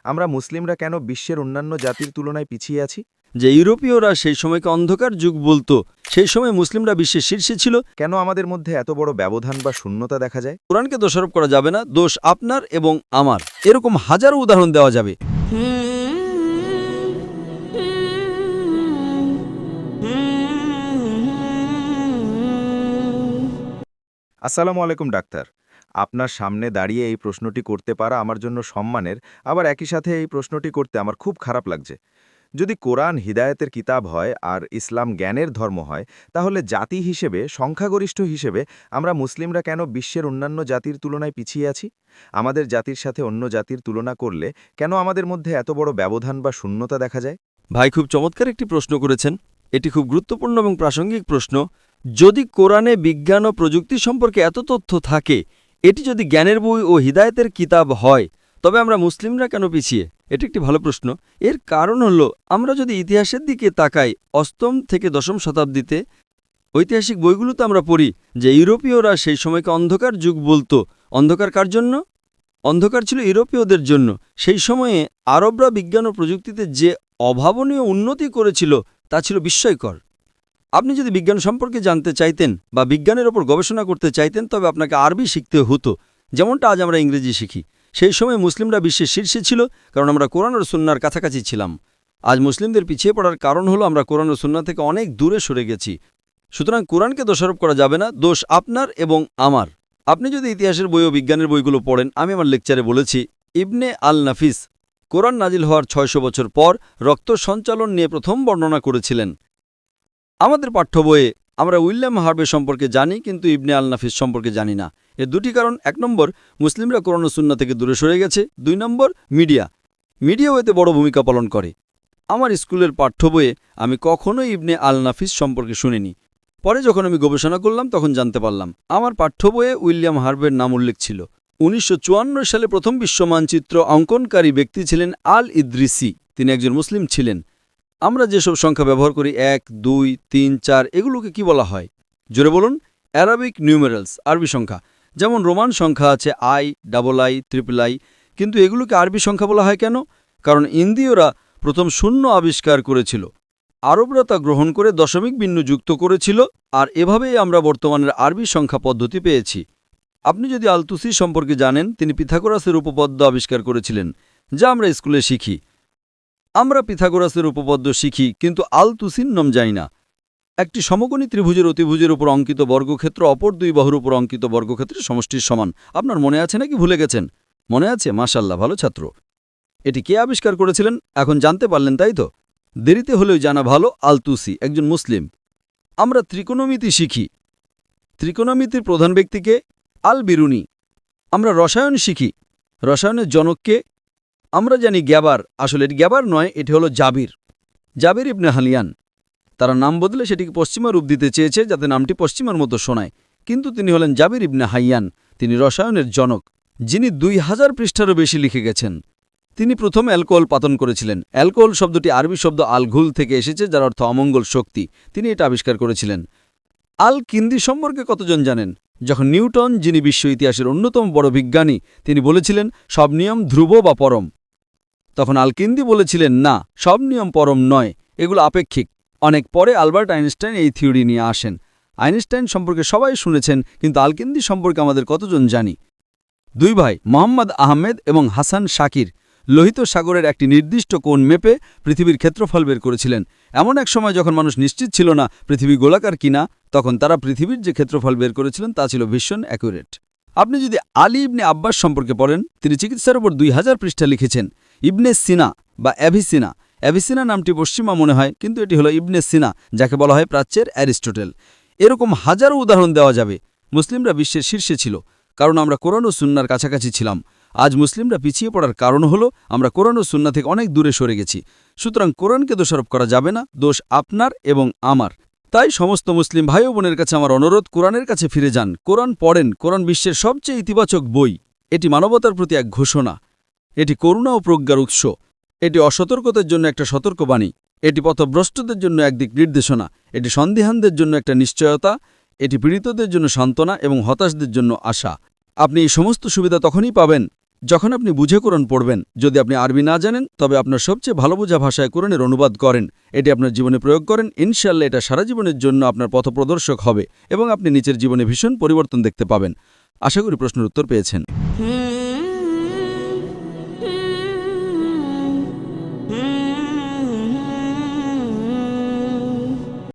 আমরা মুসলিমরা কেন বিশ্বের অন্যান্য জাতির তুলনায় পিছিয়ে আছি? যে ইউরোপীয়রা সেই সময়কে অন্ধকার যুগ বলতো, সেই সময় মুসলিমরা বিশ্বের শীর্ষে ছিল। কেন আমাদের মধ্যে এত বড় ব্যবধান বা শূন্যতা দেখা যায়? কোরআনকে দোষারোপ করা যাবে না, দোষ আপনার এবং আমার। এরকম হাজারো উদাহরণ দেওয়া যাবে। আসসালামু আলাইকুম ডাক্তার। আপনার সামনে দাঁড়িয়ে এই প্রশ্নটি করতে পারা আমার জন্য সম্মানের, আবার একই সাথে এই প্রশ্নটি করতে আমার খুব খারাপ লাগছে। যদি কোরআন হিদায়াতের কিতাব হয় আর ইসলাম জ্ঞানের ধর্ম হয়, তাহলে জাতি হিসেবে, সংখ্যাগরিষ্ঠ হিসেবে আমরা মুসলিমরা কেন বিশ্বের অন্যান্য জাতির তুলনায় পিছিয়ে আছি? আমাদের জাতির সাথে অন্য জাতির তুলনা করলে কেন আমাদের মধ্যে এত বড় ব্যবধান বা শূন্যতা দেখা যায়? ভাই, খুব চমৎকার একটি প্রশ্ন করেছেন। এটি খুব গুরুত্বপূর্ণ এবং প্রাসঙ্গিক প্রশ্ন। যদি কোরআনে বিজ্ঞান ও প্রযুক্তি সম্পর্কে এত তথ্য থাকে, এটি যদি জ্ঞানের বই ও হিদায়তের কিতাব হয়, তবে আমরা মুসলিমরা কেন পিছিয়ে? এটি একটি ভালো প্রশ্ন। এর কারণ হলো, আমরা যদি ইতিহাসের দিকে তাকাই, অষ্টম থেকে দশম শতাব্দীতে ঐতিহাসিক বইগুলোতে আমরা পড়ি যে ইউরোপীয়রা সেই সময়কে অন্ধকার যুগ বলতো। অন্ধকার কার জন্য? অন্ধকার ছিল ইউরোপীয়দের জন্য। সেই সময়ে আরবরা বিজ্ঞান ও প্রযুক্তিতে যে অভাবনীয় উন্নতি করেছিল তা ছিল বিস্ময়কর। আপনি যদি বিজ্ঞান সম্পর্কে জানতে চাইতেন বা বিজ্ঞানের ওপর গবেষণা করতে চাইতেন, তবে আপনাকে আরবি শিখতে হতো, যেমনটা আজ আমরা ইংরেজি শিখি। সেই সময় মুসলিমরা বিশ্বের শীর্ষে ছিল, কারণ আমরা কোরআন ও সুন্নাহর কাছাকাছি ছিলাম। আজ মুসলিমদের পিছিয়ে পড়ার কারণ হলো আমরা কোরআন ও সুন্নাহ থেকে অনেক দূরে সরে গেছি। সুতরাং কোরআনকে দোষারোপ করা যাবে না, দোষ আপনার এবং আমার। আপনি যদি ইতিহাসের বই ও বিজ্ঞানের বইগুলো পড়েন, আমি আমার লেকচারে বলেছি, ইবনে আল নাফিস কোরআন নাজিল হওয়ার ৬০০ বছর পর রক্ত সঞ্চালন নিয়ে প্রথম বর্ণনা করেছিলেন। আমাদের পাঠ্য বইয়ে আমরা উইলিয়াম হার্ভে সম্পর্কে জানি, কিন্তু ইবনে আল নাফিস সম্পর্কে জানি না। এর দুটি কারণ: ১ নম্বর, মুসলিমরা কোরআন ও সুন্নাহ থেকে দূরে সরে গেছে। ২ নম্বর, মিডিয়াও এতে বড় ভূমিকা পালন করে। আমার স্কুলের পাঠ্য বইয়ে আমি কখনোই ইবনে আল নাফিস সম্পর্কে শুনিনি। পরে যখন আমি গবেষণা করলাম, তখন জানতে পারলাম আমার পাঠ্য বইয়ে উইলিয়াম হার্ভের নাম উল্লেখ ছিল। ১৯৫৪ সালে প্রথম বিশ্ব মানচিত্র অঙ্কনকারী ব্যক্তি ছিলেন আল ইদ্রিসি। তিনি একজন মুসলিম ছিলেন। আমরা যেসব সংখ্যা ব্যবহার করি, ১, ২, ৩, ৪, এগুলোকে কি বলা হয়? জোরে বলুন। অ্যারাবিক নিউমেরালস, আরবি সংখ্যা। যেমন রোমান সংখ্যা আছে I, double I, triple I. কিন্তু এগুলোকে আরবি সংখ্যা বলা হয় কেন? কারণ ইন্দীয়রা প্রথম শূন্য আবিষ্কার করেছিল। আরবরা তা গ্রহণ করে দশমিক বিন্দু যুক্ত করেছিল, আর এভাবেই আমরা বর্তমানের আরবি সংখ্যা পদ্ধতি পেয়েছি। আপনি যদি আলতুসি সম্পর্কে জানেন, তিনি পিথাগোরাসের উপপাদ্য আবিষ্কার করেছিলেন, যা আমরা স্কুলে শিখি। আমরা পিথাগোরাসের উপপাদ্য শিখি, কিন্তু আলতুসির নাম জানি না। একটি সমকোণী ত্রিভুজের অতিভুজের উপর অঙ্কিত বর্গক্ষেত্র অপর দুই বাহুর উপর অঙ্কিত বর্গক্ষেত্রের সমষ্টির সমান। আপনার মনে আছে নাকি ভুলে গেছেন? মনে আছে? মাশাআল্লাহ, ভালো ছাত্র। এটি কে আবিষ্কার করেছিলেন এখন জানতে পারলেন, তাই তো? দেরিতে হলেও জানা ভালো, আলতুসি একজন মুসলিম। আমরা ত্রিকোণমিতি শিখি। ত্রিকোণমিতির প্রধান ব্যক্তিকে? আল বিরুনি। আমরা রসায়ন শিখি। রসায়নের জনককে? আমরা জানি গ্যাবার। আসলে এটি গ্যাবার নয়, এটি হলো জাবির ইবনে হালিয়ান। তারা নাম বদলে সেটিকে পশ্চিমা রূপ দিতে চেয়েছে, যাতে নামটি পশ্চিমার মতো শোনায়। কিন্তু তিনি হলেন জাবির ইবনে হাইয়ান। তিনি রসায়নের জনক, যিনি ২০০০ পৃষ্ঠারও বেশি লিখে গেছেন। তিনি প্রথম অ্যালকোহল পাতন করেছিলেন। অ্যালকোহল শব্দটি আরবি শব্দ আল-ঘুল থেকে এসেছে, যার অর্থ অমঙ্গল শক্তি। তিনি এটা আবিষ্কার করেছিলেন। আল কিন্দি সম্পর্কে কতজন জানেন? যখন নিউটন, যিনি বিশ্ব ইতিহাসের অন্যতম বড় বিজ্ঞানী, তিনি বলেছিলেন সব নিয়ম ধ্রুব বা পরম, তখন আল কিন্দি বলেছিলেন না, সব নিয়ম পরম নয়, এগুলো আপেক্ষিক। অনেক পরে আলবার্ট আইনস্টাইন এই থিওরি নিয়ে আসেন। আইনস্টাইন সম্পর্কে সবাই শুনেছেন, কিন্তু আল কিন্দি সম্পর্কে আমাদের কতজন জানি? দুই ভাই মোহাম্মদ আহমেদ এবং হাসান শাকির লোহিত সাগরের একটি নির্দিষ্ট কোণ মেপে পৃথিবীর ক্ষেত্রফল বের করেছিলেন। এমন এক সময় যখন মানুষ নিশ্চিত ছিল না পৃথিবী গোলাকার কিনা, তখন তারা পৃথিবীর যে ক্ষেত্রফল বের করেছিলেন তা ছিল ভীষণ অ্যাকুরেট। আপনি যদি আলী ইবনে আব্বাস সম্পর্কে পড়েন, তিনি চিকিৎসার উপর ২০০০ পৃষ্ঠা লিখেছেন। ইবনে সিনা বা অ্যাভিসিনা, অ্যাভিসিনা নামটি পশ্চিমা মনে হয়, কিন্তু এটি হলো ইবনে সিনা, যাকে বলা হয় প্রাচ্যের অ্যারিস্টটল। এরকম হাজারো উদাহরণ দেওয়া যাবে। মুসলিমরা বিশ্বের শীর্ষে ছিল, কারণ আমরা কোরআন ও সুন্নাহর কাছাকাছি ছিলাম। আজ মুসলিমরা পিছিয়ে পড়ার কারণ হলো আমরা কোরআন ও সুন্নাহ থেকে অনেক দূরে সরে গেছি। সুতরাং কোরআনকে দোষারোপ করা যাবে না, দোষ আপনার এবং আমার। তাই সমস্ত মুসলিম ভাই ও বোনের কাছে আমার অনুরোধ, কোরআনের কাছে ফিরে যান, কোরআন পড়েন। কোরআন বিশ্বের সবচেয়ে ইতিবাচক বই। এটি মানবতার প্রতি এক ঘোষণা। এটি করুণা ও প্রজ্ঞার উৎস। এটি অসতর্কতার জন্য একটা সতর্কবাণী। এটি পথভ্রষ্টদের জন্য একদিক নির্দেশনা। এটি সন্দিহানদের জন্য একটা নিশ্চয়তা। এটি পীড়িতদের জন্য সান্ত্বনা এবং হতাশদের জন্য আশা। আপনি এই সমস্ত সুবিধা তখনই পাবেন যখন আপনি বুঝে কোরআন পড়বেন, যদি আপনি আরবি না জানেন তবে আপনার সবচেয়ে ভালো বোঝা ভাষায় কোরআনের অনুবাদ করেন, এটি আপনার জীবনে প্রয়োগ করেন, ইনশাআল্লাহ এটা সারা জীবনের জন্য আপনার পথপ্রদর্শক হবে এবং আপনি নিজের জীবনে ভীষণ পরিবর্তন দেখতে পাবেন। আশা করি প্রশ্নের উত্তর পেয়েছেন।